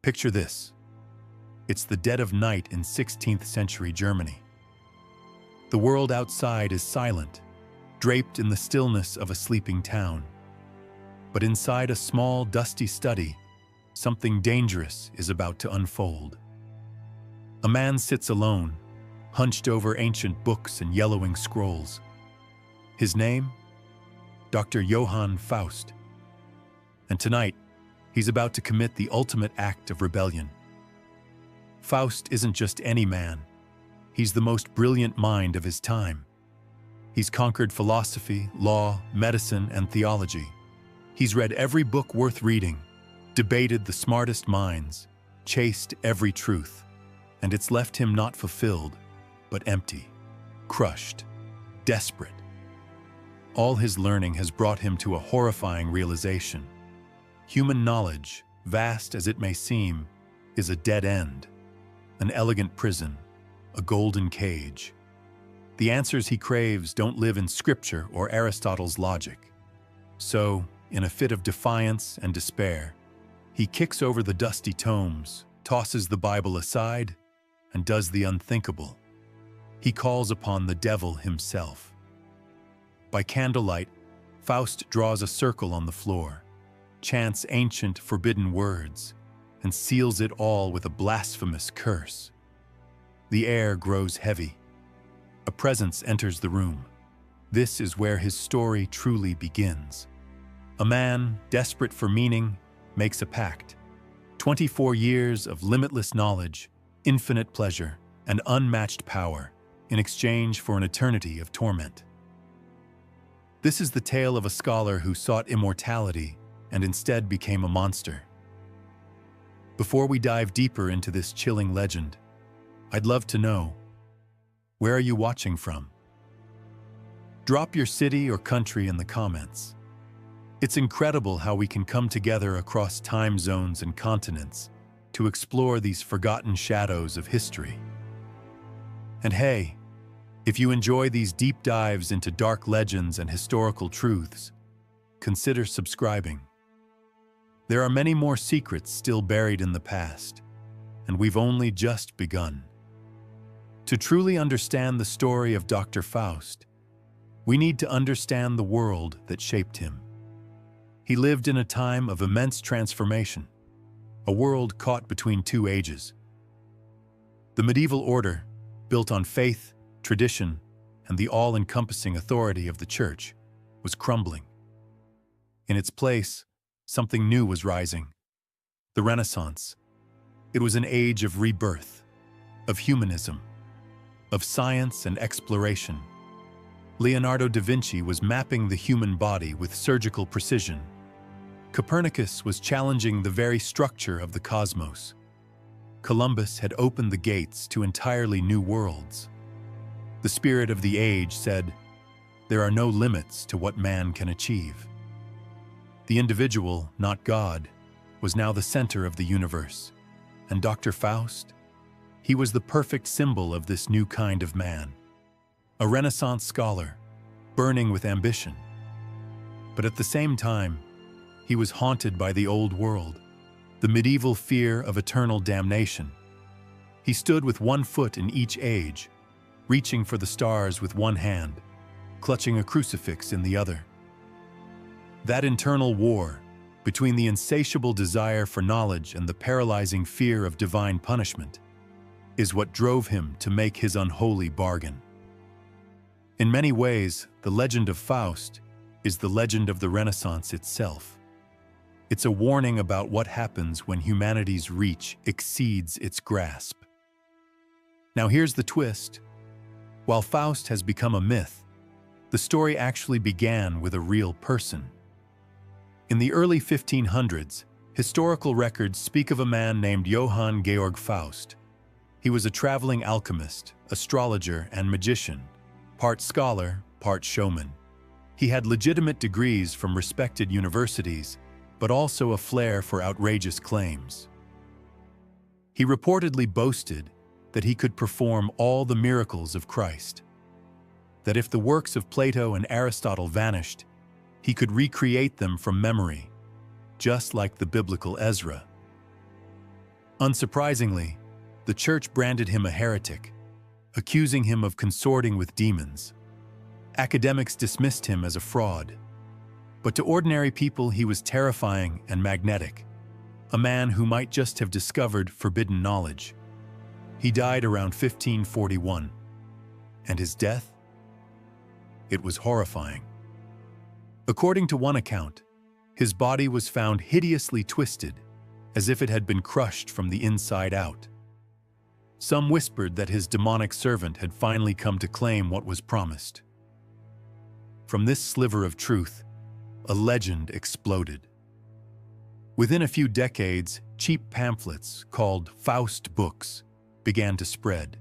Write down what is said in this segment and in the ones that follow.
Picture this. It's the dead of night in 16th century Germany. The world outside is silent, draped in the stillness of a sleeping town. But inside a small, dusty study, something dangerous is about to unfold. A man sits alone, hunched over ancient books and yellowing scrolls. His name? Dr. Johann Faust. And tonight, he's about to commit the ultimate act of rebellion. Faust isn't just any man. He's the most brilliant mind of his time. He's conquered philosophy, law, medicine, and theology. He's read every book worth reading, debated the smartest minds, chased every truth, and it's left him not fulfilled, but empty, crushed, desperate. All his learning has brought him to a horrifying realization. Human knowledge, vast as it may seem, is a dead end, an elegant prison, a golden cage. The answers he craves don't live in scripture or Aristotle's logic. So, in a fit of defiance and despair, he kicks over the dusty tomes, tosses the Bible aside, and does the unthinkable. He calls upon the devil himself. By candlelight, Faust draws a circle on the floor, chants ancient, forbidden words, and seals it all with a blasphemous curse. The air grows heavy. A presence enters the room. This is where his story truly begins. A man, desperate for meaning, makes a pact. 24 years of limitless knowledge, infinite pleasure, and unmatched power in exchange for an eternity of torment. This is the tale of a scholar who sought immortality and instead became a monster. Before we dive deeper into this chilling legend, I'd love to know, where are you watching from? Drop your city or country in the comments. It's incredible how we can come together across time zones and continents to explore these forgotten shadows of history. And hey, if you enjoy these deep dives into dark legends and historical truths, consider subscribing. There are many more secrets still buried in the past, and we've only just begun. To truly understand the story of Dr. Faust, we need to understand the world that shaped him. He lived in a time of immense transformation, a world caught between two ages. The medieval order, built on faith, tradition, and the all-encompassing authority of the Church, was crumbling. In its place, something new was rising. The Renaissance. It was an age of rebirth, of humanism, of science and exploration. Leonardo da Vinci was mapping the human body with surgical precision. Copernicus was challenging the very structure of the cosmos. Columbus had opened the gates to entirely new worlds. The spirit of the age said, "There are no limits to what man can achieve." The individual, not God, was now the center of the universe. And Dr. Faust? He was the perfect symbol of this new kind of man. A Renaissance scholar, burning with ambition. But at the same time, he was haunted by the old world, the medieval fear of eternal damnation. He stood with one foot in each age, reaching for the stars with one hand, clutching a crucifix in the other. That internal war, between the insatiable desire for knowledge and the paralyzing fear of divine punishment, is what drove him to make his unholy bargain. In many ways, the legend of Faust is the legend of the Renaissance itself. It's a warning about what happens when humanity's reach exceeds its grasp. Now here's the twist. While Faust has become a myth, the story actually began with a real person. In the early 1500s, historical records speak of a man named Johann Georg Faust. He was a traveling alchemist, astrologer, and magician, part scholar, part showman. He had legitimate degrees from respected universities, but also a flair for outrageous claims. He reportedly boasted that he could perform all the miracles of Christ, that if the works of Plato and Aristotle vanished, he could recreate them from memory, just like the biblical Ezra. Unsurprisingly, the church branded him a heretic, accusing him of consorting with demons. Academics dismissed him as a fraud. But to ordinary people, he was terrifying and magnetic, a man who might just have discovered forbidden knowledge. He died around 1541. And his death? It was horrifying. According to one account, his body was found hideously twisted, as if it had been crushed from the inside out. Some whispered that his demonic servant had finally come to claim what was promised. From this sliver of truth, a legend exploded. Within a few decades, cheap pamphlets called Faust books began to spread.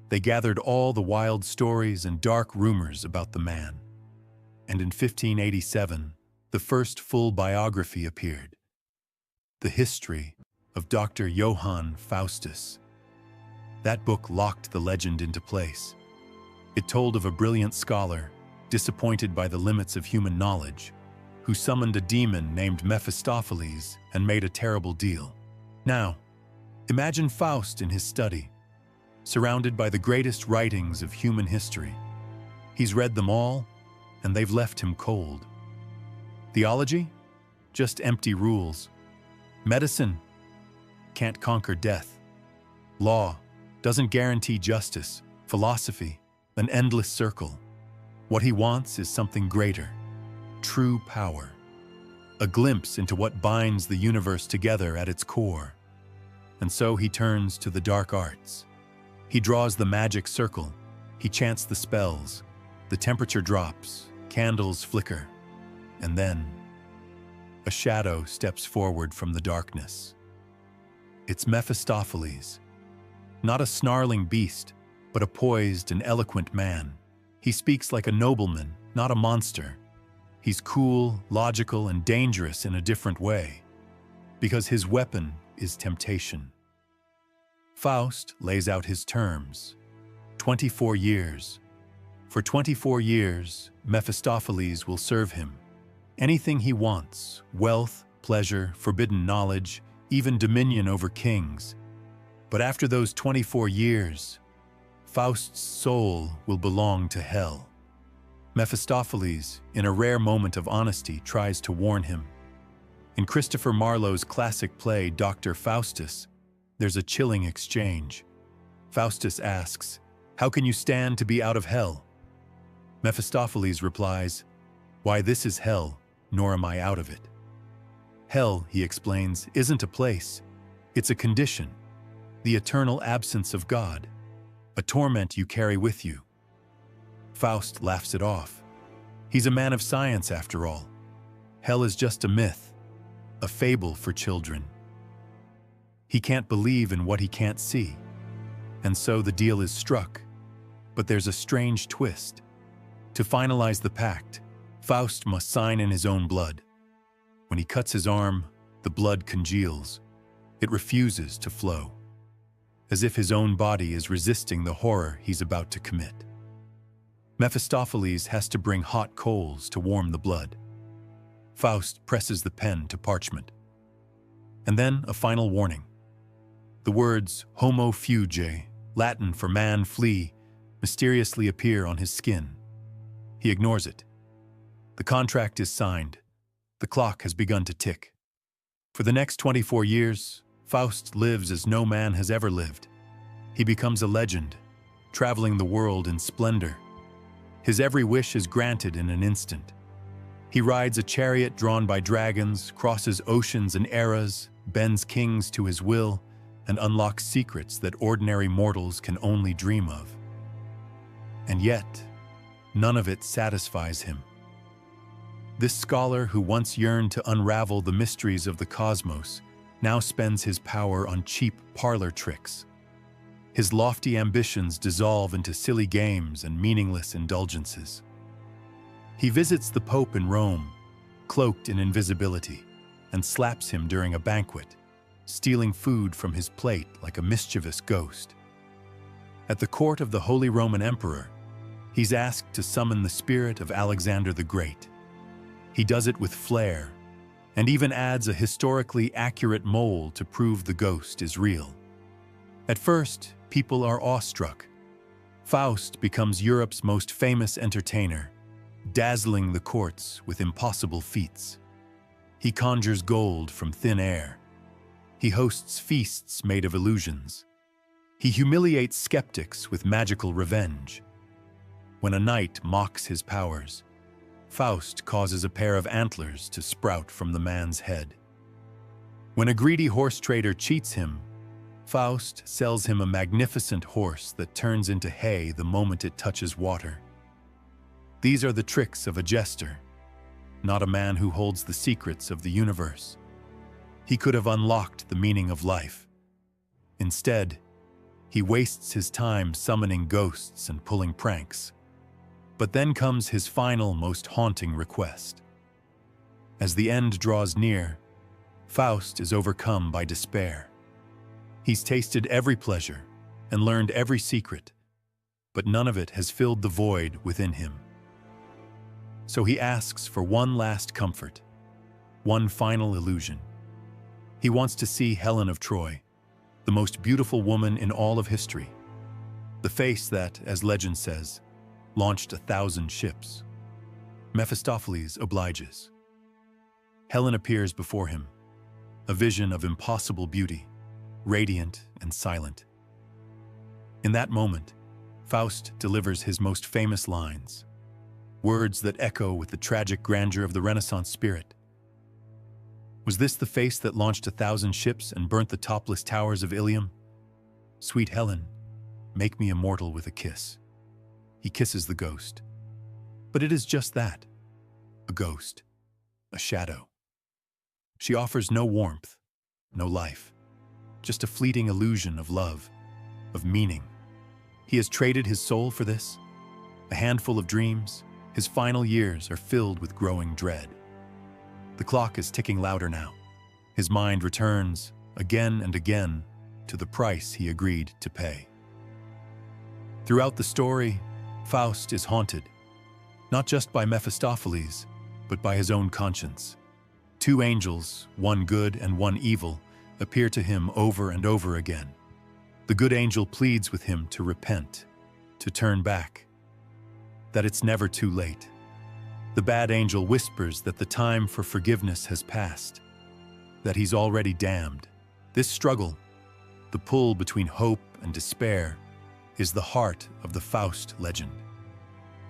They gathered all the wild stories and dark rumors about the man. And in 1587, the first full biography appeared. The History of Dr. Johann Faustus. That book locked the legend into place. It told of a brilliant scholar, disappointed by the limits of human knowledge, who summoned a demon named Mephistopheles and made a terrible deal. Now, imagine Faust in his study, surrounded by the greatest writings of human history. He's read them all, and they've left him cold. Theology? Just empty rules. Medicine? Can't conquer death. Law? Doesn't guarantee justice. Philosophy? An endless circle. What he wants is something greater. True power. A glimpse into what binds the universe together at its core. And so he turns to the dark arts. He draws the magic circle. He chants the spells. The temperature drops. Candles flicker. And then, a shadow steps forward from the darkness. It's Mephistopheles. Not a snarling beast, but a poised and eloquent man. He speaks like a nobleman, not a monster. He's cool, logical, and dangerous in a different way, because his weapon is temptation. Faust lays out his terms. 24 years. For 24 years, Mephistopheles will serve him. Anything he wants, wealth, pleasure, forbidden knowledge, even dominion over kings. But after those 24 years, Faust's soul will belong to hell. Mephistopheles, in a rare moment of honesty, tries to warn him. In Christopher Marlowe's classic play, Dr. Faustus, there's a chilling exchange. Faustus asks, "How can you stand to be out of hell?" Mephistopheles replies, "Why, this is hell, nor am I out of it." Hell, he explains, isn't a place. It's a condition, the eternal absence of God, a torment you carry with you. Faust laughs it off. He's a man of science, after all. Hell is just a myth, a fable for children. He can't believe in what he can't see. And so the deal is struck. But there's a strange twist. To finalize the pact, Faust must sign in his own blood. When he cuts his arm, the blood congeals. It refuses to flow, as if his own body is resisting the horror he's about to commit. Mephistopheles has to bring hot coals to warm the blood. Faust presses the pen to parchment. And then a final warning. The words homo fuge, Latin for man flee, mysteriously appear on his skin. He ignores it. The contract is signed. The clock has begun to tick. For the next 24 years, Faust lives as no man has ever lived. He becomes a legend, traveling the world in splendor. His every wish is granted in an instant. He rides a chariot drawn by dragons, crosses oceans and eras, bends kings to his will, and unlocks secrets that ordinary mortals can only dream of. And yet, none of it satisfies him. This scholar who once yearned to unravel the mysteries of the cosmos now spends his power on cheap parlor tricks. His lofty ambitions dissolve into silly games and meaningless indulgences. He visits the Pope in Rome, cloaked in invisibility, and slaps him during a banquet, stealing food from his plate like a mischievous ghost. At the court of the Holy Roman Emperor, he's asked to summon the spirit of Alexander the Great. He does it with flair, and even adds a historically accurate mole to prove the ghost is real. At first, people are awestruck. Faust becomes Europe's most famous entertainer, dazzling the courts with impossible feats. He conjures gold from thin air. He hosts feasts made of illusions. He humiliates skeptics with magical revenge. When a knight mocks his powers, Faust causes a pair of antlers to sprout from the man's head. When a greedy horse trader cheats him, Faust sells him a magnificent horse that turns into hay the moment it touches water. These are the tricks of a jester, not a man who holds the secrets of the universe. He could have unlocked the meaning of life. Instead, he wastes his time summoning ghosts and pulling pranks. But then comes his final, most haunting request. As the end draws near, Faust is overcome by despair. He's tasted every pleasure and learned every secret, but none of it has filled the void within him. So he asks for one last comfort, one final illusion. He wants to see Helen of Troy, the most beautiful woman in all of history, the face that, as legend says, launched 1,000 ships. Mephistopheles obliges. Helen appears before him, a vision of impossible beauty, radiant and silent. In that moment, Faust delivers his most famous lines, words that echo with the tragic grandeur of the Renaissance spirit. Was this the face that launched 1,000 ships and burnt the topless towers of Ilium? Sweet Helen, make me immortal with a kiss. He kisses the ghost. But it is just that, a ghost, a shadow. She offers no warmth, no life, just a fleeting illusion of love, of meaning. He has traded his soul for this, a handful of dreams. His final years are filled with growing dread. The clock is ticking louder now. His mind returns, again and again, to the price he agreed to pay. Throughout the story, Faust is haunted, not just by Mephistopheles, but by his own conscience. Two angels, one good and one evil, appear to him over and over again. The good angel pleads with him to repent, to turn back, that it's never too late. The bad angel whispers that the time for forgiveness has passed, that he's already damned. This struggle, the pull between hope and despair, is the heart of the Faust legend.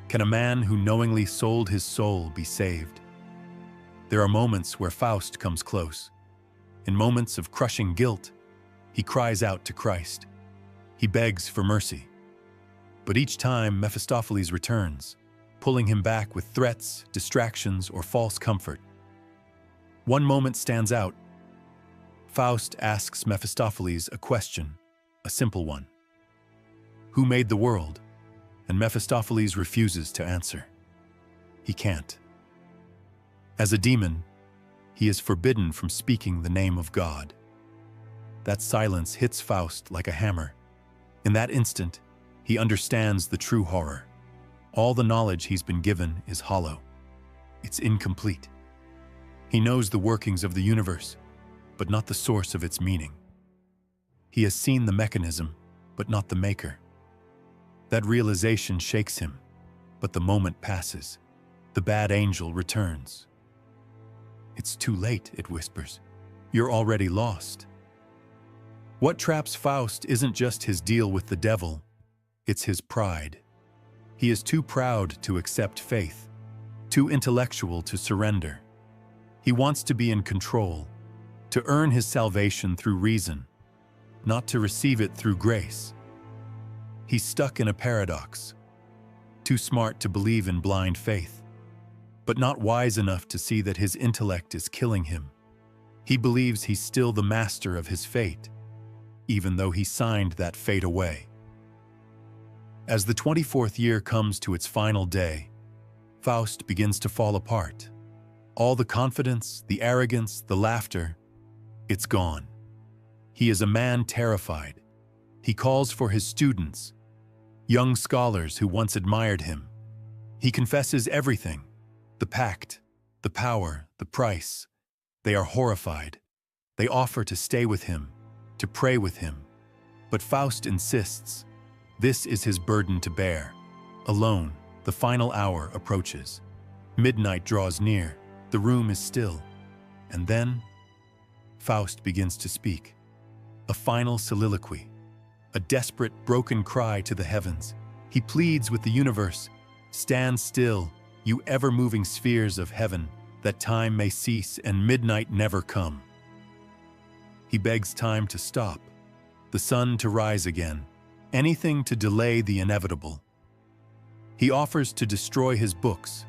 Can a man who knowingly sold his soul be saved? There are moments where Faust comes close. In moments of crushing guilt, he cries out to Christ. He begs for mercy. But each time Mephistopheles returns, pulling him back with threats, distractions, or false comfort. One moment stands out. Faust asks Mephistopheles a question, a simple one. Who made the world? And Mephistopheles refuses to answer. He can't. As a demon, he is forbidden from speaking the name of God. That silence hits Faust like a hammer. In that instant, he understands the true horror. All the knowledge he's been given is hollow. It's incomplete. He knows the workings of the universe, but not the source of its meaning. He has seen the mechanism, but not the maker. That realization shakes him, but the moment passes. The bad angel returns. It's too late, it whispers. You're already lost. What traps Faust isn't just his deal with the devil, it's his pride. He is too proud to accept faith, too intellectual to surrender. He wants to be in control, to earn his salvation through reason, not to receive it through grace. He's stuck in a paradox, too smart to believe in blind faith, but not wise enough to see that his intellect is killing him. He believes he's still the master of his fate, even though he signed that fate away. As the 24th year comes to its final day, Faust begins to fall apart. All the confidence, the arrogance, the laughter, it's gone. He is a man terrified. He calls for his students, young scholars who once admired him. He confesses everything, the pact, the power, the price, They are horrified. They offer to stay with him, to pray with him. But Faust insists. This is his burden to bear. Alone, the final hour approaches. Midnight draws near. The room is still. And then, Faust begins to speak. A final soliloquy. A desperate, broken cry to the heavens. He pleads with the universe. Stand still, you ever-moving spheres of heaven, that time may cease and midnight never come. He begs time to stop, the sun to rise again, anything to delay the inevitable. He offers to destroy his books,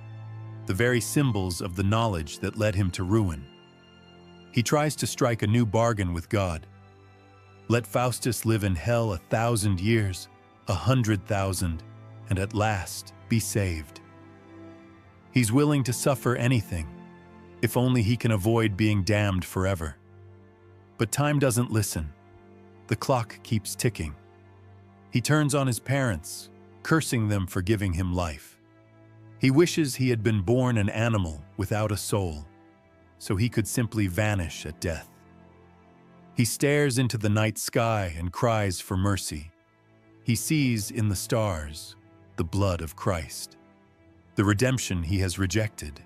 the very symbols of the knowledge that led him to ruin. He tries to strike a new bargain with God. Let Faustus live in hell 1,000 years, 100,000, and at last be saved. He's willing to suffer anything, if only he can avoid being damned forever. But time doesn't listen. The clock keeps ticking. He turns on his parents, cursing them for giving him life. He wishes he had been born an animal without a soul, so he could simply vanish at death. He stares into the night sky and cries for mercy. He sees in the stars the blood of Christ, the redemption he has rejected.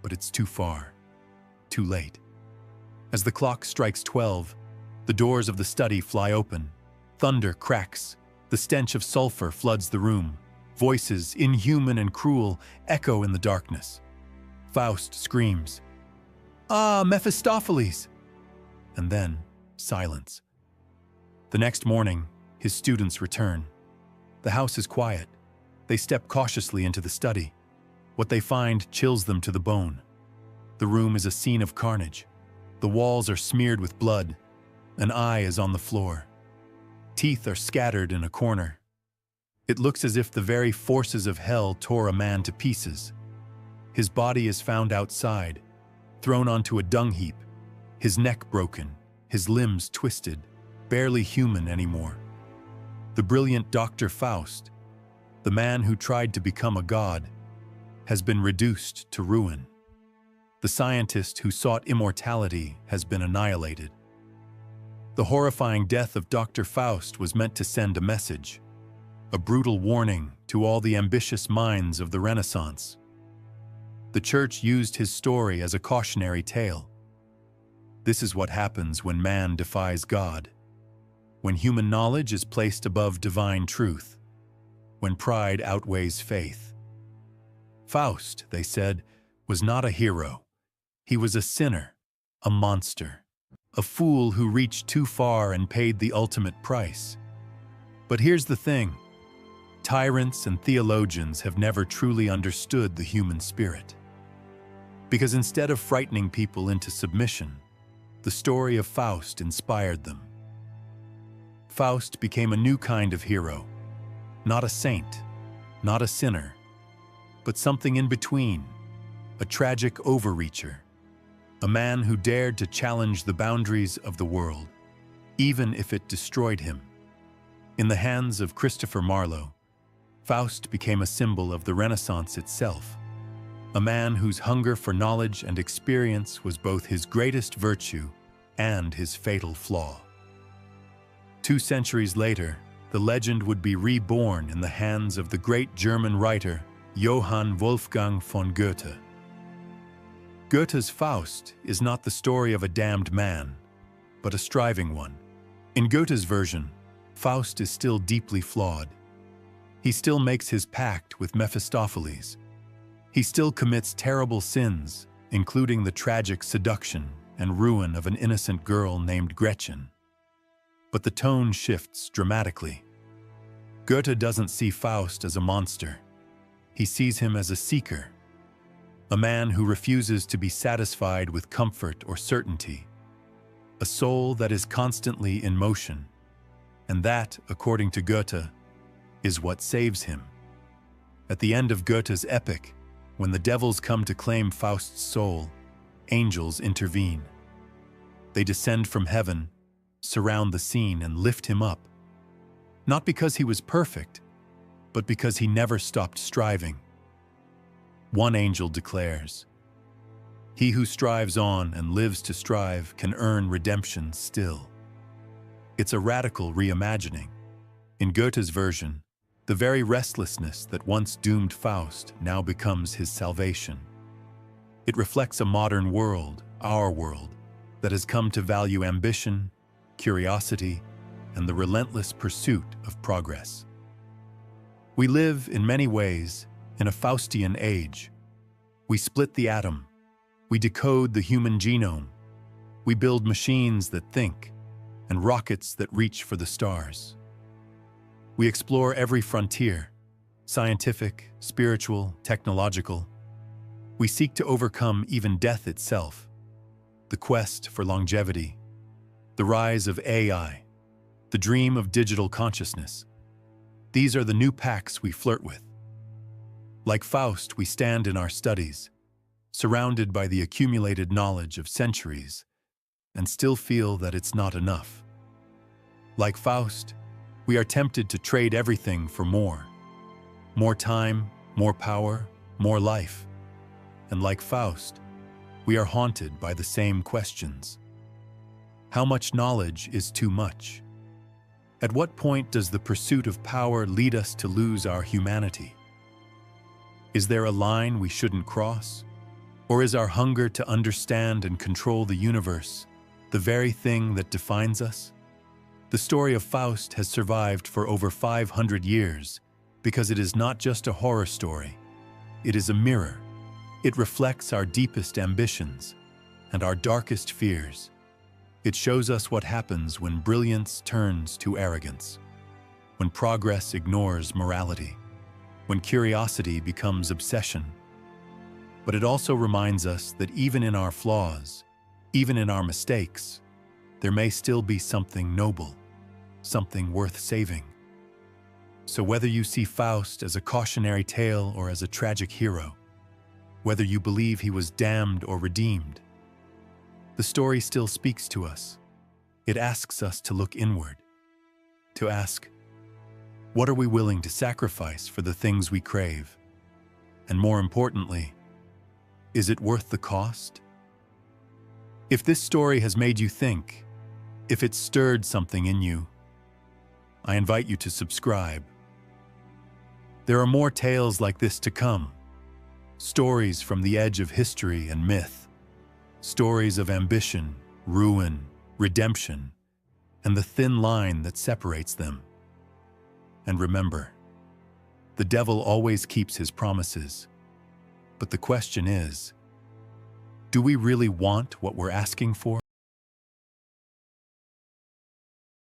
But it's too far, too late. As the clock strikes 12, the doors of the study fly open. Thunder cracks. The stench of sulfur floods the room. Voices, inhuman and cruel, echo in the darkness. Faust screams, "Ah, Mephistopheles!" And then, silence. The next morning, his students return. The house is quiet. They step cautiously into the study. What they find chills them to the bone. The room is a scene of carnage. The walls are smeared with blood. An eye is on the floor. Teeth are scattered in a corner. It looks as if the very forces of hell tore a man to pieces. His body is found outside, thrown onto a dung heap, his neck broken, his limbs twisted, barely human anymore. The brilliant Dr. Faust, the man who tried to become a god, has been reduced to ruin. The scientist who sought immortality has been annihilated. The horrifying death of Dr. Faust was meant to send a message, a brutal warning to all the ambitious minds of the Renaissance. The Church used his story as a cautionary tale. This is what happens when man defies God, when human knowledge is placed above divine truth, when pride outweighs faith. Faust, they said, was not a hero. He was a sinner, a monster, a fool who reached too far and paid the ultimate price. But here's the thing. Tyrants and theologians have never truly understood the human spirit. Because instead of frightening people into submission, the story of Faust inspired them. Faust became a new kind of hero, not a saint, not a sinner, but something in between, a tragic overreacher, a man who dared to challenge the boundaries of the world, even if it destroyed him. In the hands of Christopher Marlowe, Faust became a symbol of the Renaissance itself, a man whose hunger for knowledge and experience was both his greatest virtue and his fatal flaw. 2 centuries later, the legend would be reborn in the hands of the great German writer Johann Wolfgang von Goethe. Goethe's Faust is not the story of a damned man, but a striving one. In Goethe's version, Faust is still deeply flawed. He still makes his pact with Mephistopheles. He still commits terrible sins, including the tragic seduction and ruin of an innocent girl named Gretchen. But the tone shifts dramatically. Goethe doesn't see Faust as a monster. He sees him as a seeker, a man who refuses to be satisfied with comfort or certainty, a soul that is constantly in motion. And that, according to Goethe, is what saves him. At the end of Goethe's epic, when the devils come to claim Faust's soul, angels intervene. They descend from heaven, surround the scene, and lift him up. Not because he was perfect, but because he never stopped striving. One angel declares, He who strives on and lives to strive can earn redemption still. It's a radical reimagining. In Goethe's version, the very restlessness that once doomed Faust now becomes his salvation. It reflects a modern world, our world, that has come to value ambition, curiosity, and the relentless pursuit of progress. We live, in many ways, in a Faustian age. We split the atom. We decode the human genome. We build machines that think and rockets that reach for the stars. We explore every frontier, scientific, spiritual, technological. We seek to overcome even death itself, the quest for longevity, the rise of AI, the dream of digital consciousness. These are the new pacts we flirt with. Like Faust, we stand in our studies, surrounded by the accumulated knowledge of centuries, and still feel that it's not enough. Like Faust, we are tempted to trade everything for more. More time, more power, more life. And like Faust, we are haunted by the same questions. How much knowledge is too much? At what point does the pursuit of power lead us to lose our humanity? Is there a line we shouldn't cross? Or is our hunger to understand and control the universe the very thing that defines us? The story of Faust has survived for over 500 years because it is not just a horror story. It is a mirror. It reflects our deepest ambitions and our darkest fears. It shows us what happens when brilliance turns to arrogance, when progress ignores morality, when curiosity becomes obsession. But it also reminds us that even in our flaws, even in our mistakes, there may still be something noble, something worth saving. So whether you see Faust as a cautionary tale or as a tragic hero, whether you believe he was damned or redeemed, the story still speaks to us. It asks us to look inward, to ask, what are we willing to sacrifice for the things we crave? And more importantly, is it worth the cost? If this story has made you think, if it stirred something in you, I invite you to subscribe. There are more tales like this to come. Stories from the edge of history and myth. Stories of ambition, ruin, redemption, and the thin line that separates them. And remember, the devil always keeps his promises. But the question is, do we really want what we're asking for?